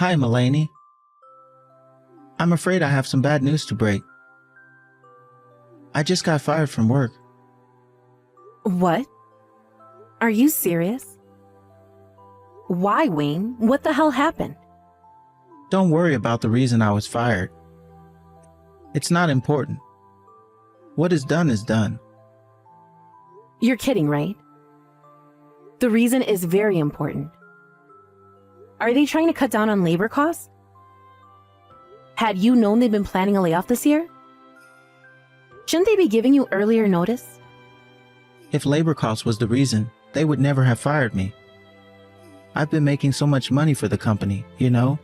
Hi, Mulaney. I'm afraid I have some bad news to break. I just got fired from work. What? Are you serious? Why, Wayne? What the hell happened? Don't worry about the reason I was fired. It's not important. What is done is done. You're kidding, right? The reason is very important. Are they trying to cut down on labor costs? Had you known they've been planning a layoff this year? Shouldn't they be giving you earlier notice? If labor cost was the reason, they would never have fired me. I've been making so much money for the company, you know?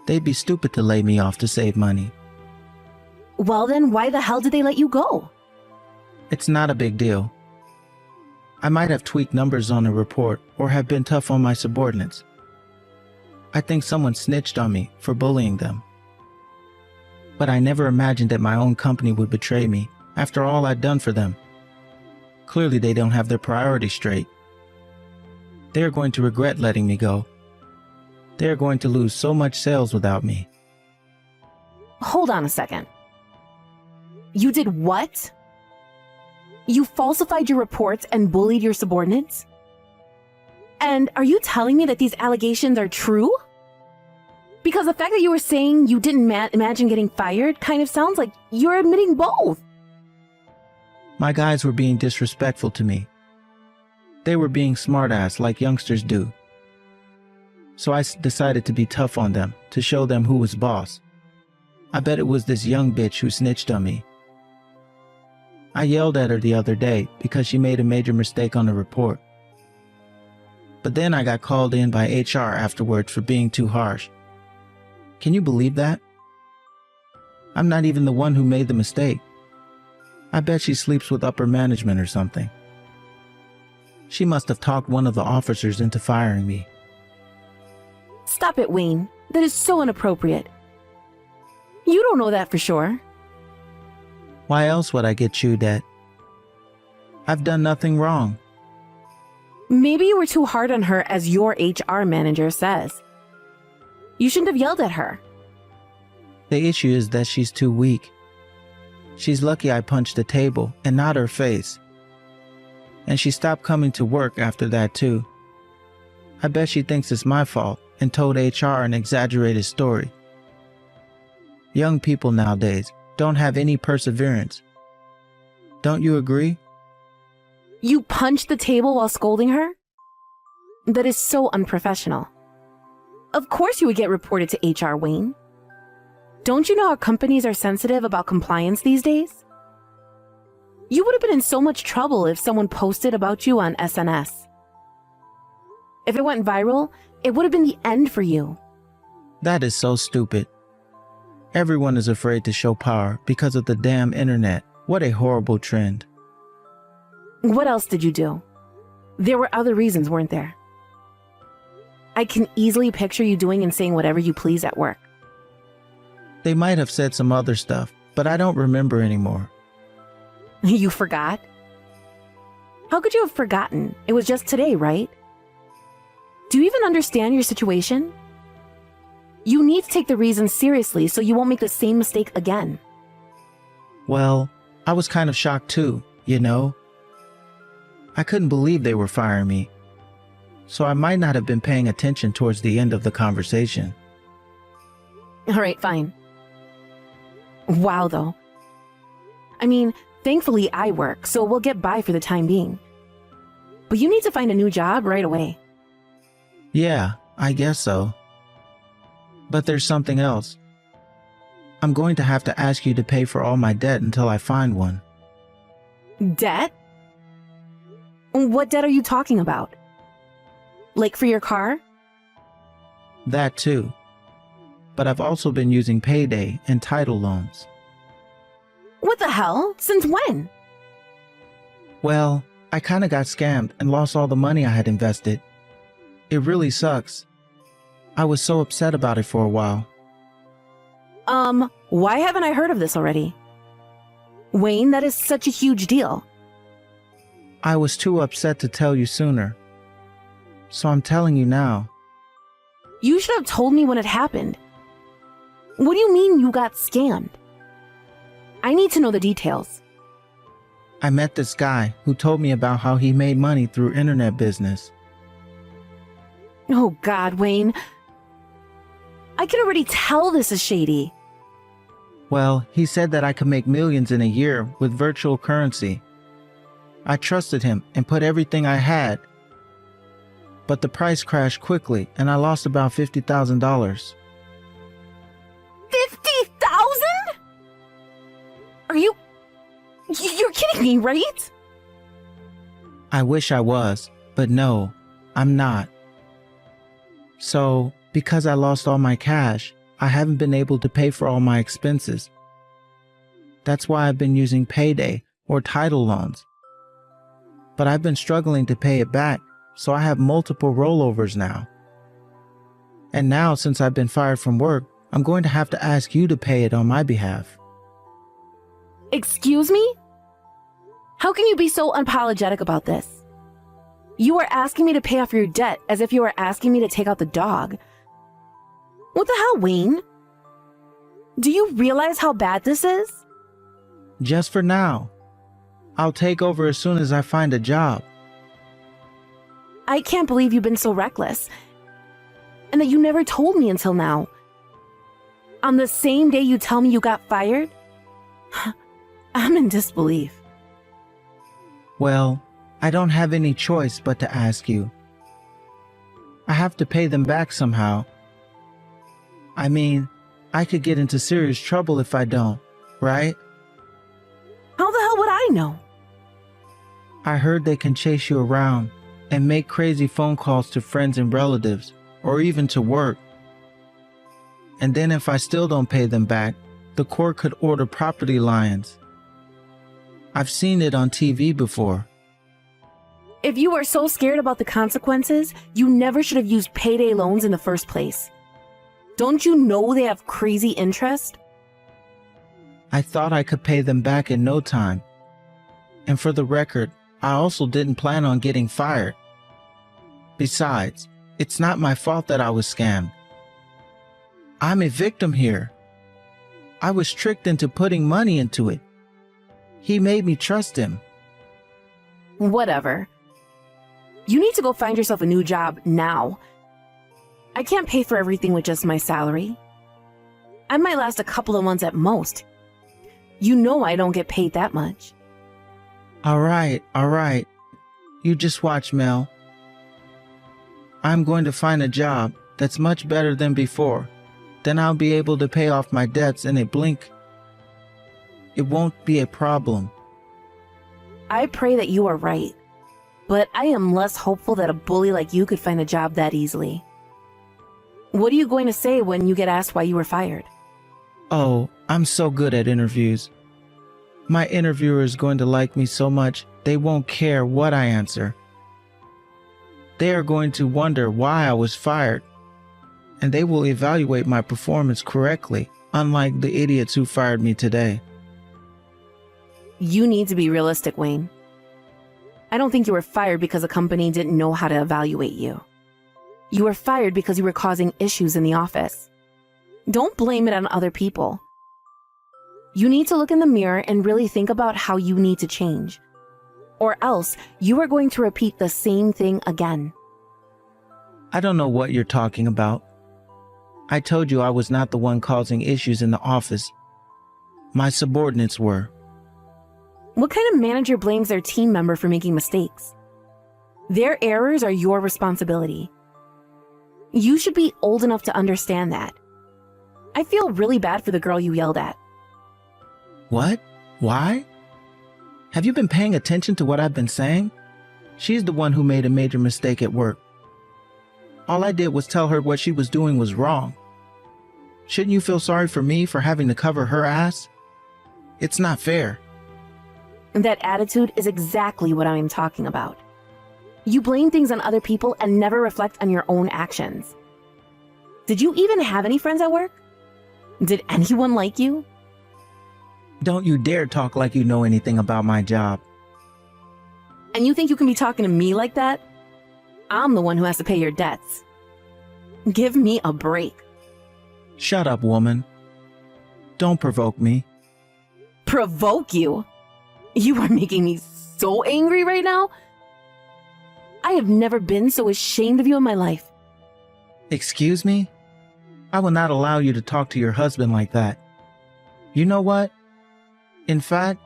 They'd be stupid to lay me off to save money. Well then, why the hell did they let you go? It's not a big deal. I might have tweaked numbers on a report or have been tough on my subordinates. I think someone snitched on me for bullying them. But I never imagined that my own company would betray me after all I'd done for them. Clearly they don't have their priorities straight. They are going to regret letting me go. They are going to lose so much sales without me. Hold on a second. You did what? You falsified your reports and bullied your subordinates? And are you telling me that these allegations are true? Because the fact that you were saying you didn't imagine getting fired kind of sounds like you're admitting both. My guys were being disrespectful to me. They were being smartass like youngsters do. So I decided to be tough on them, to show them who was boss. I bet it was this young bitch who snitched on me. I yelled at her the other day because she made a major mistake on the report. But then I got called in by HR afterwards for being too harsh. Can you believe that? I'm not even the one who made the mistake. I bet she sleeps with upper management or something. She must have talked one of the officers into firing me. Stop it, Wayne. That is so inappropriate. You don't know that for sure. Why else would I get chewed at? I've done nothing wrong. Maybe you were too hard on her, as your HR manager says. You shouldn't have yelled at her. The issue is that she's too weak. She's lucky I punched the table and not her face. And she stopped coming to work after that too. I bet she thinks it's my fault and told HR an exaggerated story. Young people nowadays don't have any perseverance. Don't you agree? You punched the table while scolding her? That is so unprofessional. Of course you would get reported to HR, Wayne. Don't you know how companies are sensitive about compliance these days? You would have been in so much trouble if someone posted about you on SNS. If it went viral, it would have been the end for you. That is so stupid. Everyone is afraid to show power because of the damn internet. What a horrible trend. What else did you do? There were other reasons, weren't there? I can easily picture you doing and saying whatever you please at work. They might have said some other stuff, but I don't remember anymore. You forgot? How could you have forgotten? It was just today, right? Do you even understand your situation? You need to take the reasons seriously so you won't make the same mistake again. Well, I was kind of shocked too, you know? I couldn't believe they were firing me. So I might not have been paying attention towards the end of the conversation. All right, fine. Wow, though. I mean, thankfully I work, so we'll get by for the time being. But you need to find a new job right away. Yeah, I guess so. But there's something else. I'm going to have to ask you to pay for all my debt until I find one. Debt? What debt are you talking about? Like for your car? That too. But I've also been using payday and title loans. What the hell? Since when? Well, I kinda got scammed and lost all the money I had invested. It really sucks. I was so upset about it for a while. Why haven't I heard of this already? Wayne, that is such a huge deal. I was too upset to tell you sooner. So I'm telling you now. You should have told me when it happened. What do you mean you got scammed? I need to know the details. I met this guy who told me about how he made money through internet business. Oh God, Wayne. I can already tell this is shady. Well, he said that I could make millions in a year with virtual currency. I trusted him and put everything I had. But the price crashed quickly and I lost about $50,000. 50,000? You're kidding me, right? I wish I was, but no, I'm not. So, because I lost all my cash, I haven't been able to pay for all my expenses. That's why I've been using payday or title loans. But I've been struggling to pay it back, so I have multiple rollovers now. And now, since I've been fired from work, I'm going to have to ask you to pay it on my behalf. Excuse me? How can you be so unapologetic about this? You are asking me to pay off your debt as if you were asking me to take out the dog. What the hell, Wayne? Do you realize how bad this is? Just for now. I'll take over as soon as I find a job. I can't believe you've been so reckless. And that you never told me until now. On the same day you tell me you got fired? I'm in disbelief. Well, I don't have any choice but to ask you. I have to pay them back somehow. I mean, I could get into serious trouble if I don't, right? How the hell would I know? I heard they can chase you around and make crazy phone calls to friends and relatives, or even to work. And then if I still don't pay them back, the court could order property liens. I've seen it on TV before. If you are so scared about the consequences, you never should have used payday loans in the first place. Don't you know they have crazy interest? I thought I could pay them back in no time. And for the record, I also didn't plan on getting fired. Besides, it's not my fault that I was scammed. I'm a victim here. I was tricked into putting money into it. He made me trust him. Whatever. You need to go find yourself a new job now. I can't pay for everything with just my salary. I might last a couple of months at most. You know I don't get paid that much. All right. You just watch, Mel. I'm going to find a job that's much better than before. Then I'll be able to pay off my debts in a blink. It won't be a problem. I pray that you are right. But I am less hopeful that a bully like you could find a job that easily. What are you going to say when you get asked why you were fired? Oh, I'm so good at interviews. My interviewer is going to like me so much, they won't care what I answer. They are going to wonder why I was fired, and they will evaluate my performance correctly, unlike the idiots who fired me today. You need to be realistic, Wayne. I don't think you were fired because a company didn't know how to evaluate you. You were fired because you were causing issues in the office. Don't blame it on other people. You need to look in the mirror and really think about how you need to change. Or else, you are going to repeat the same thing again. I don't know what you're talking about. I told you I was not the one causing issues in the office. My subordinates were. What kind of manager blames their team member for making mistakes? Their errors are your responsibility. You should be old enough to understand that. I feel really bad for the girl you yelled at. What? Why? Have you been paying attention to what I've been saying? She's the one who made a major mistake at work. All I did was tell her what she was doing was wrong. Shouldn't you feel sorry for me for having to cover her ass? It's not fair. That attitude is exactly what I'm talking about. You blame things on other people and never reflect on your own actions. Did you even have any friends at work? Did anyone like you? Don't you dare talk like you know anything about my job. And you think you can be talking to me like that? I'm the one who has to pay your debts. Give me a break. Shut up, woman. Don't provoke me. Provoke you? You are making me so angry right now. I have never been so ashamed of you in my life. Excuse me? I will not allow you to talk to your husband like that. You know what? In fact,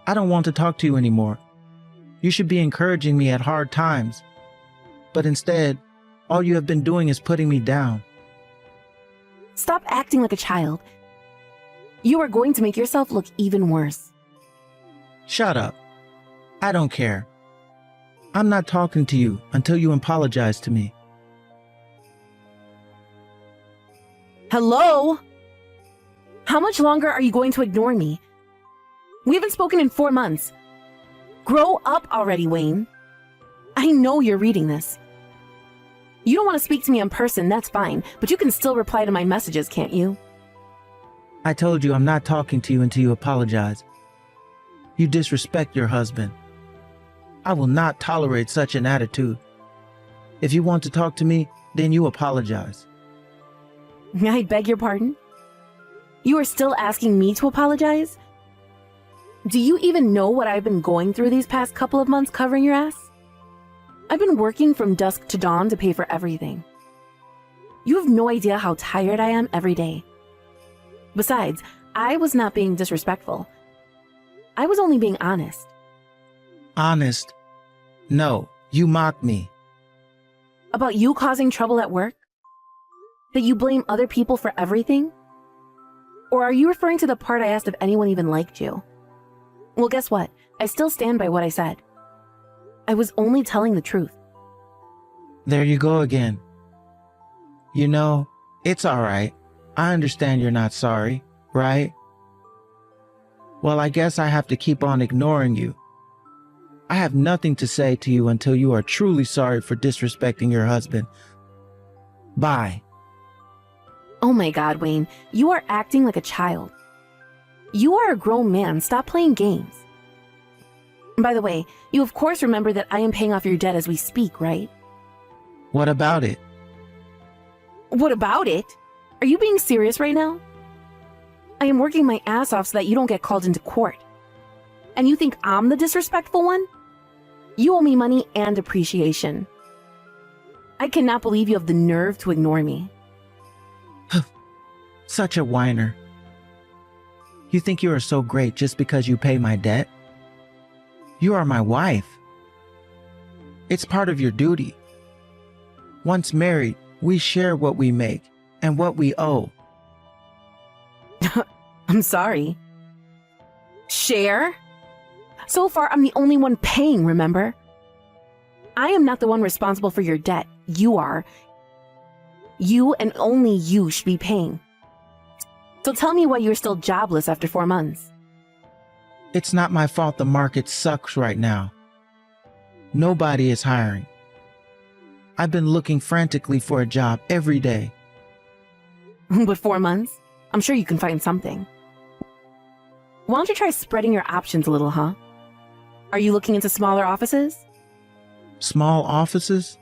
I don't want to talk to you anymore. You should be encouraging me at hard times. But instead, all you have been doing is putting me down. Stop acting like a child. You are going to make yourself look even worse. Shut up. I don't care. I'm not talking to you until you apologize to me. Hello? How much longer are you going to ignore me? We haven't spoken in 4 months. Grow up already, Wayne. I know you're reading this. You don't want to speak to me in person, that's fine, but you can still reply to my messages, can't you? I told you I'm not talking to you until you apologize. You disrespect your husband. I will not tolerate such an attitude. If you want to talk to me, then you apologize. I beg your pardon? You are still asking me to apologize? Do you even know what I've been going through these past couple of months covering your ass? I've been working from dusk to dawn to pay for everything. You have no idea how tired I am every day. Besides, I was not being disrespectful. I was only being honest. Honest? No, you mocked me. About you causing trouble at work? That you blame other people for everything? Or are you referring to the part I asked if anyone even liked you? Well, guess what? I still stand by what I said. I was only telling the truth. There you go again. You know, it's all right. I understand you're not sorry, right? Well, I guess I have to keep on ignoring you. I have nothing to say to you until you are truly sorry for disrespecting your husband. Bye. Oh my God, Wayne, you are acting like a child. You are a grown man. Stop playing games. By the way, you of course remember that I am paying off your debt as we speak, right? What about it? What about it? Are you being serious right now? I am working my ass off so that you don't get called into court. And you think I'm the disrespectful one? You owe me money and appreciation. I cannot believe you have the nerve to ignore me. Such a whiner. You think you are so great just because you pay my debt? You are my wife. It's part of your duty. Once married, we share what we make and what we owe. I'm sorry. Share? So far, I'm the only one paying, remember? I am not the one responsible for your debt. You are. You and only you should be paying. So tell me why you're still jobless after 4 months. It's not my fault the market sucks right now. Nobody is hiring. I've been looking frantically for a job every day. But 4 months? I'm sure you can find something. Why don't you try spreading your options a little, huh? Are you looking into smaller offices? Small offices?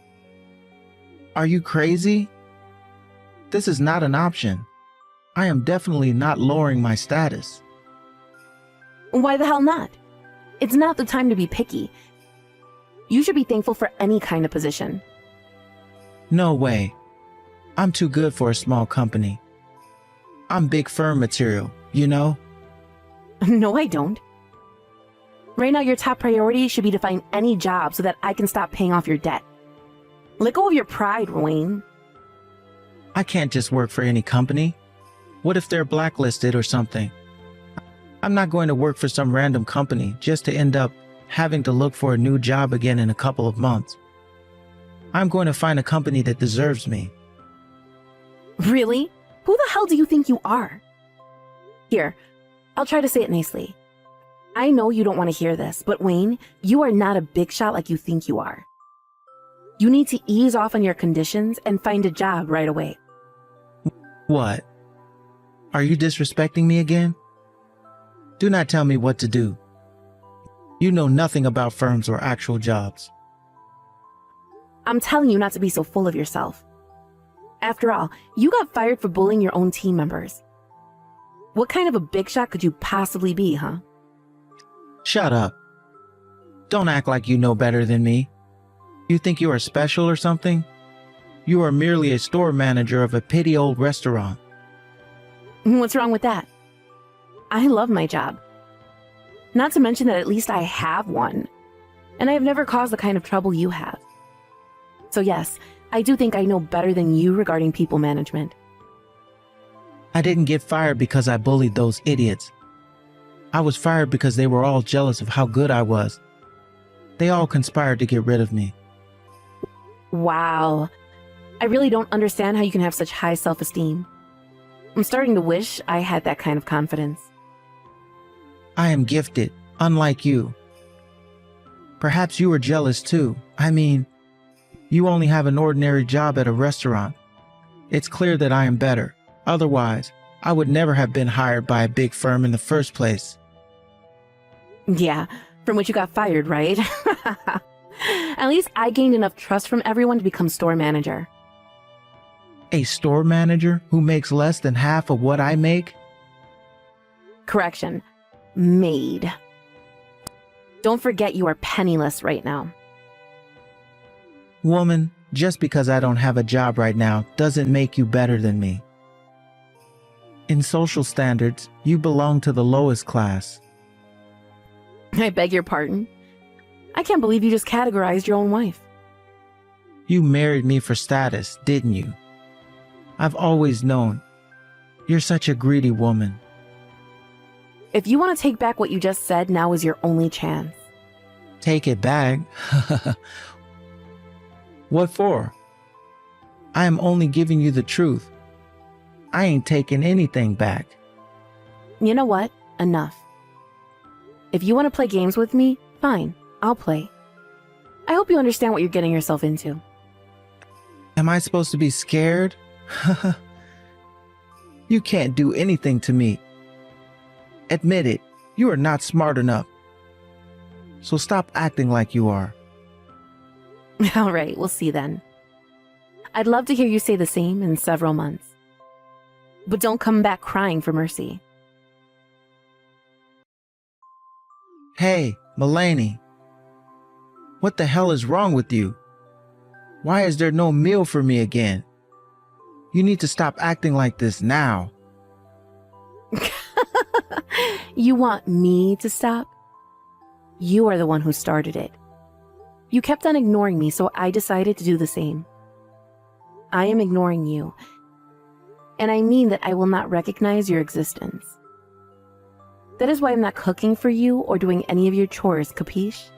Are you crazy? This is not an option. I am definitely not lowering my status. Why the hell not? It's not the time to be picky. You should be thankful for any kind of position. No way. I'm too good for a small company. I'm big firm material, you know? No, I don't. Right now, your top priority should be to find any job so that I can stop paying off your debt. Let go of your pride, Wayne. I can't just work for any company. What if they're blacklisted or something? I'm not going to work for some random company just to end up having to look for a new job again in a couple of months. I'm going to find a company that deserves me. Really? Who the hell do you think you are? Here, I'll try to say it nicely. I know you don't want to hear this, but Wayne, you are not a big shot like you think you are. You need to ease off on your conditions and find a job right away. What? Are you disrespecting me again? Do not tell me what to do. You know nothing about firms or actual jobs. I'm telling you not to be so full of yourself. After all, you got fired for bullying your own team members. What kind of a big shot could you possibly be, huh? Shut up. Don't act like you know better than me. You think you are special or something? You are merely a store manager of a petty old restaurant. What's wrong with that? I love my job. Not to mention that at least I have one. And I have never caused the kind of trouble you have. So yes, I do think I know better than you regarding people management. I didn't get fired because I bullied those idiots. I was fired because they were all jealous of how good I was. They all conspired to get rid of me. Wow. I really don't understand how you can have such high self-esteem. I'm starting to wish I had that kind of confidence. I am gifted, unlike you. Perhaps you are jealous too. I mean, you only have an ordinary job at a restaurant. It's clear that I am better. Otherwise, I would never have been hired by a big firm in the first place. Yeah, from which you got fired, right? At least I gained enough trust from everyone to become store manager. A store manager who makes less than half of what I make? Correction. Maid. Don't forget you are penniless right now. Woman, just because I don't have a job right now doesn't make you better than me. In social standards, you belong to the lowest class. I beg your pardon. I can't believe you just categorized your own wife. You married me for status, didn't you? I've always known. You're such a greedy woman. If you want to take back what you just said, now is your only chance. Take it back? What for? I am only giving you the truth. I ain't taking anything back. You know what? Enough. If you want to play games with me, fine, I'll play. I hope you understand what you're getting yourself into. Am I supposed to be scared? You can't do anything to me. Admit it, you are not smart enough. So stop acting like you are. All right, we'll see then. I'd love to hear you say the same in several months. But don't come back crying for mercy. Hey, Mulaney. What the hell is wrong with you? Why is there no meal for me again? You need to stop acting like this now. You want me to stop? You are the one who started it. You kept on ignoring me, so I decided to do the same. I am ignoring you. And I mean that I will not recognize your existence. That is why I'm not cooking for you or doing any of your chores, capiche?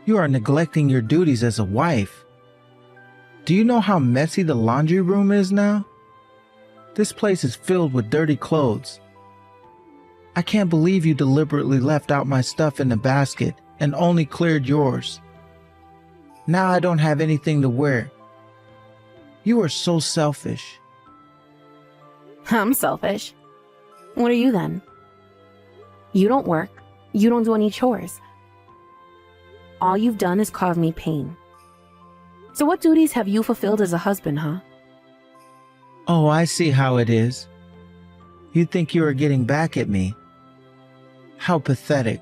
You are neglecting your duties as a wife. Do you know how messy the laundry room is now? This place is filled with dirty clothes. I can't believe you deliberately left out my stuff in the basket and only cleared yours. Now I don't have anything to wear. You are so selfish. I'm selfish. What are you then? You don't work. You don't do any chores. All you've done is cause me pain. So what duties have you fulfilled as a husband, huh? Oh, I see how it is. You think you are getting back at me. How pathetic.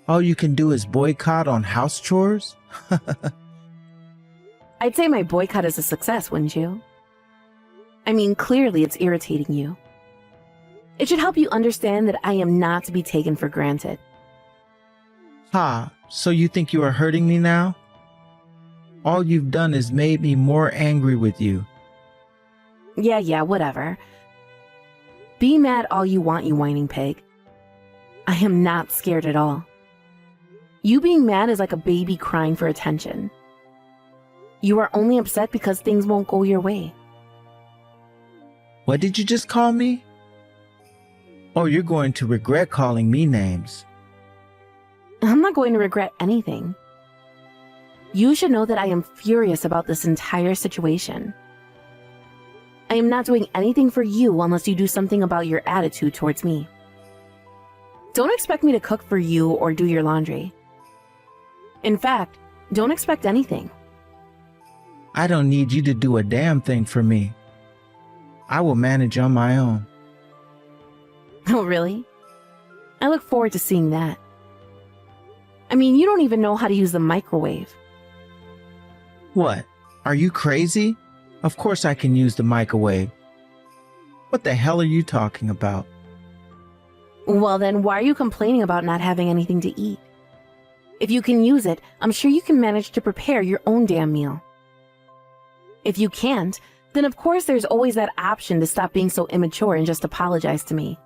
All you can do is boycott on house chores? I'd say my boycott is a success, wouldn't you? I mean, clearly it's irritating you. It should help you understand that I am not to be taken for granted. Ha, so you think you are hurting me now? All you've done is made me more angry with you. Yeah, whatever. Be mad all you want, you whining pig. I am not scared at all. You being mad is like a baby crying for attention. You are only upset because things won't go your way. What did you just call me? Oh, you're going to regret calling me names. I'm not going to regret anything. You should know that I am furious about this entire situation. I am not doing anything for you unless you do something about your attitude towards me. Don't expect me to cook for you or do your laundry. In fact, don't expect anything. I don't need you to do a damn thing for me. I will manage on my own. Oh, really? I look forward to seeing that. I mean, you don't even know how to use the microwave. What? Are you crazy? Of course I can use the microwave. What the hell are you talking about? Well, then why are you complaining about not having anything to eat? If you can use it, I'm sure you can manage to prepare your own damn meal. If you can't, then of course there's always that option to stop being so immature and just apologize to me.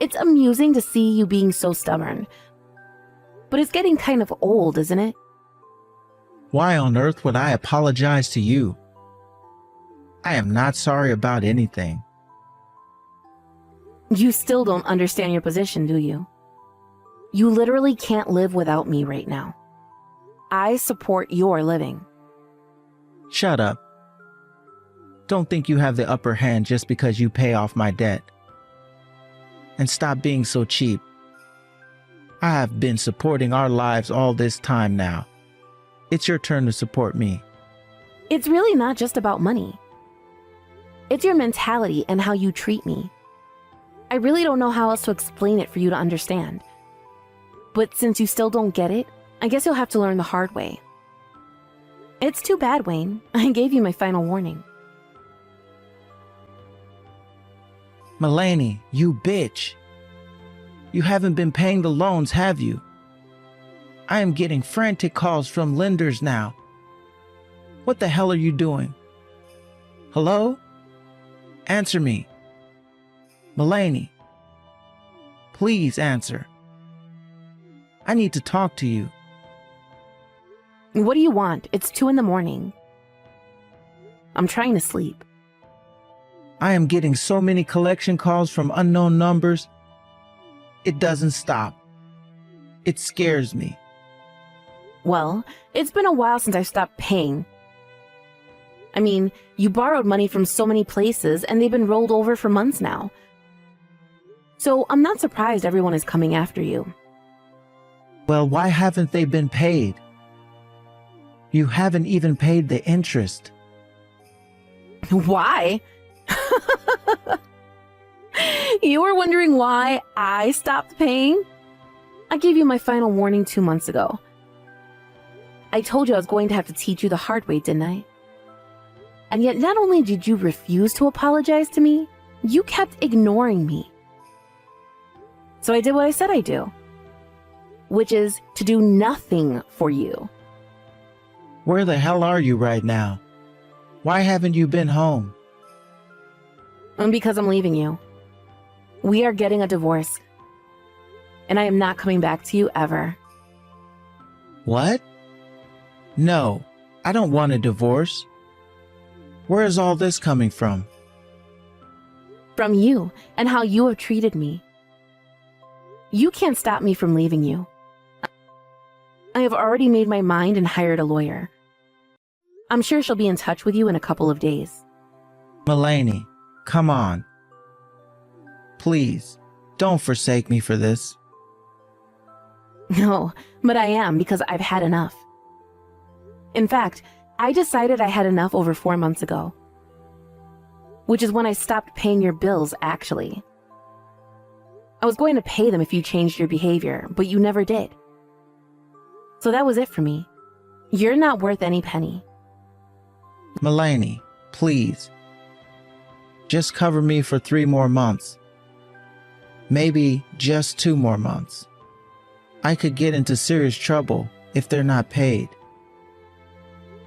It's amusing to see you being so stubborn, but it's getting kind of old, isn't it? Why on earth would I apologize to you? I am not sorry about anything. You still don't understand your position, do you? You literally can't live without me right now. I support your living. Shut up. Don't think you have the upper hand just because you pay off my debt. And stop being so cheap. I have been supporting our lives all this time now. It's your turn to support me. It's really not just about money. It's your mentality and how you treat me. I really don't know how else to explain it for you to understand. But since you still don't get it, I guess you'll have to learn the hard way. It's too bad, Wayne. I gave you my final warning. Mulaney, you bitch. You haven't been paying the loans, have you? I am getting frantic calls from lenders now. What the hell are you doing? Hello? Answer me. Mulaney. Please answer. I need to talk to you. What do you want? It's 2 a.m. I'm trying to sleep. I am getting so many collection calls from unknown numbers. It doesn't stop. It scares me. Well, it's been a while since I stopped paying. I mean, you borrowed money from so many places and they've been rolled over for months now. So I'm not surprised everyone is coming after you. Well, why haven't they been paid? You haven't even paid the interest. Why? You were wondering why I stopped paying? I gave you my final warning 2 months ago. I told you I was going to have to teach you the hard way, didn't I? And yet not only did you refuse to apologize to me, you kept ignoring me. So I did what I said I'd do, which is to do nothing for you. Where the hell are you right now? Why haven't you been home? Because I'm leaving you. We are getting a divorce. And I am not coming back to you ever. What? No, I don't want a divorce. Where is all this coming from? From you and how you have treated me. You can't stop me from leaving you. I have already made my mind and hired a lawyer. I'm sure she'll be in touch with you in a couple of days. Mulaney, come on. Please, don't forsake me for this. No, but I am because I've had enough. In fact, I decided I had enough over 4 months ago. Which is when I stopped paying your bills, actually. I was going to pay them if you changed your behavior, but you never did. So that was it for me. You're not worth any penny. Mulaney, please. Just cover me for 3 more months. Maybe just 2 more months. I could get into serious trouble if they're not paid.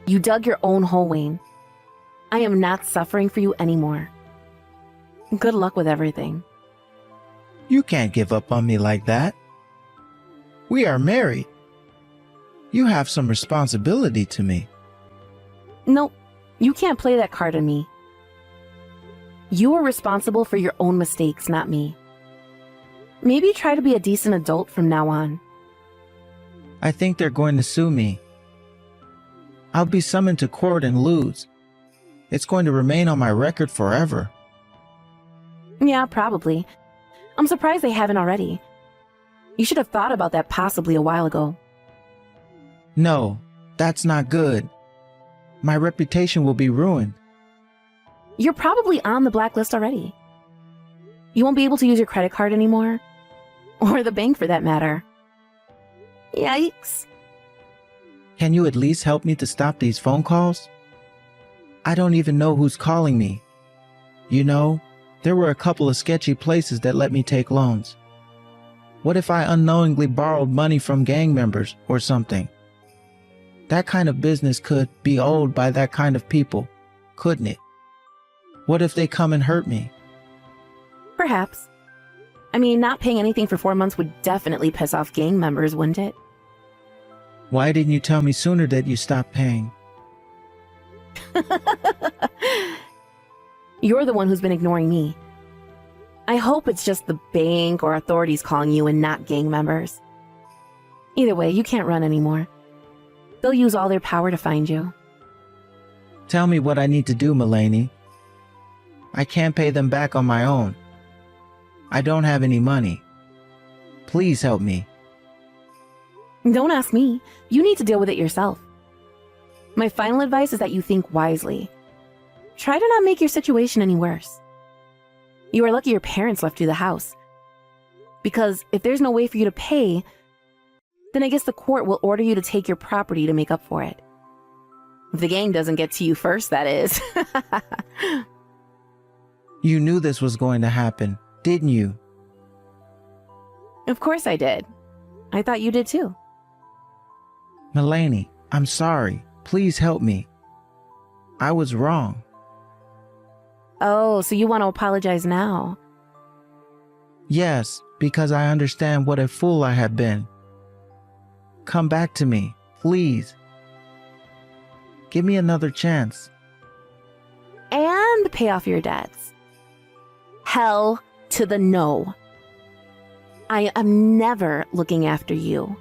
You dug your own hole, Wayne. I am not suffering for you anymore. Good luck with everything. You can't give up on me like that. We are married. You have some responsibility to me. Nope, you can't play that card on me. You are responsible for your own mistakes, not me. Maybe try to be a decent adult from now on. I think they're going to sue me. I'll be summoned to court and lose. It's going to remain on my record forever. Yeah, probably. I'm surprised they haven't already. You should have thought about that possibly a while ago. No, that's not good. My reputation will be ruined. You're probably on the blacklist already. You won't be able to use your credit card anymore. Or the bank for that matter. Yikes. Can you at least help me to stop these phone calls? I don't even know who's calling me. You know, there were a couple of sketchy places that let me take loans. What if I unknowingly borrowed money from gang members or something? That kind of business could be owned by that kind of people, couldn't it? What if they come and hurt me? Perhaps. I mean, not paying anything for 4 months would definitely piss off gang members, wouldn't it? Why didn't you tell me sooner that you stopped paying? You're the one who's been ignoring me. I hope it's just the bank or authorities calling you and not gang members. Either way, you can't run anymore. They'll use all their power to find you. Tell me what I need to do, Mulaney. I can't pay them back on my own. I don't have any money. Please help me. Don't ask me. You need to deal with it yourself. My final advice is that you think wisely. Try to not make your situation any worse. You are lucky your parents left you the house. Because if there's no way for you to pay, then I guess the court will order you to take your property to make up for it. If the gang doesn't get to you first, that is. You knew this was going to happen, didn't you? Of course I did. I thought you did too. Mulaney, I'm sorry. Please help me. I was wrong. Oh, so you want to apologize now? Yes, because I understand what a fool I have been. Come back to me, please. Give me another chance. And pay off your debts. Hell to the no. I am never looking after you.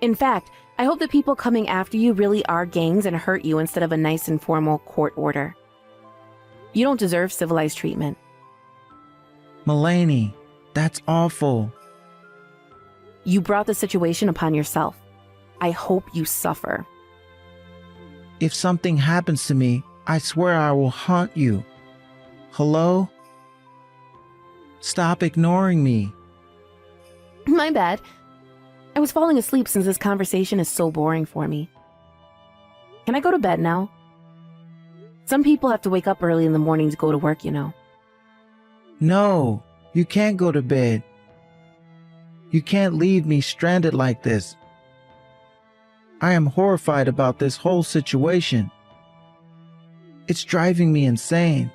In fact, I hope the people coming after you really are gangs and hurt you instead of a nice and formal court order. You don't deserve civilized treatment. Mulaney, that's awful. You brought the situation upon yourself. I hope you suffer. If something happens to me, I swear I will haunt you. Hello? Stop ignoring me. My bad. I was falling asleep since this conversation is so boring for me. Can I go to bed now? Some people have to wake up early in the morning to go to work, you know. No, you can't go to bed. You can't leave me stranded like this. I am horrified about this whole situation. It's driving me insane.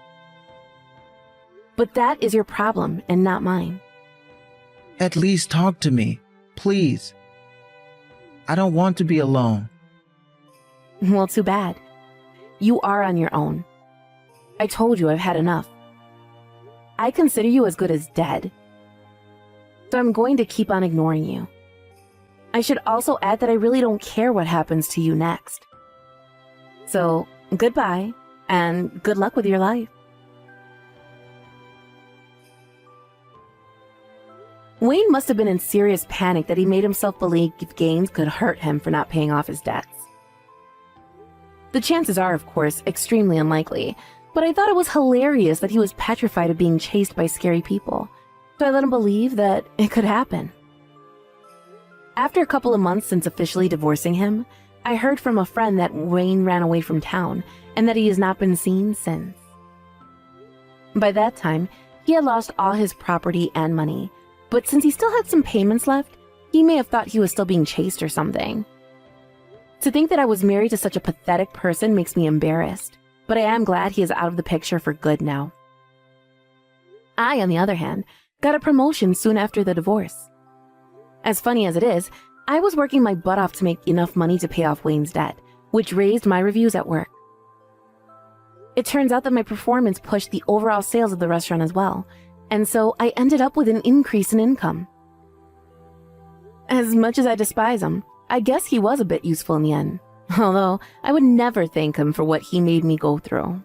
But that is your problem and not mine. At least talk to me, please. I don't want to be alone. Well, too bad. You are on your own. I told you I've had enough. I consider you as good as dead. So I'm going to keep on ignoring you. I should also add that I really don't care what happens to you next. So, goodbye, and good luck with your life. Wayne must have been in serious panic that he made himself believe gangs could hurt him for not paying off his debts. The chances are, of course, extremely unlikely, but I thought it was hilarious that he was petrified of being chased by scary people, so I let him believe that it could happen. After a couple of months since officially divorcing him, I heard from a friend that Wayne ran away from town and that he has not been seen since. By that time, he had lost all his property and money, but since he still had some payments left, he may have thought he was still being chased or something. To think that I was married to such a pathetic person makes me embarrassed, but I am glad he is out of the picture for good now. I, on the other hand, got a promotion soon after the divorce. As funny as it is, I was working my butt off to make enough money to pay off Wayne's debt, which raised my reviews at work. It turns out that my performance pushed the overall sales of the restaurant as well, and so I ended up with an increase in income. As much as I despise him, I guess he was a bit useful in the end, although I would never thank him for what he made me go through.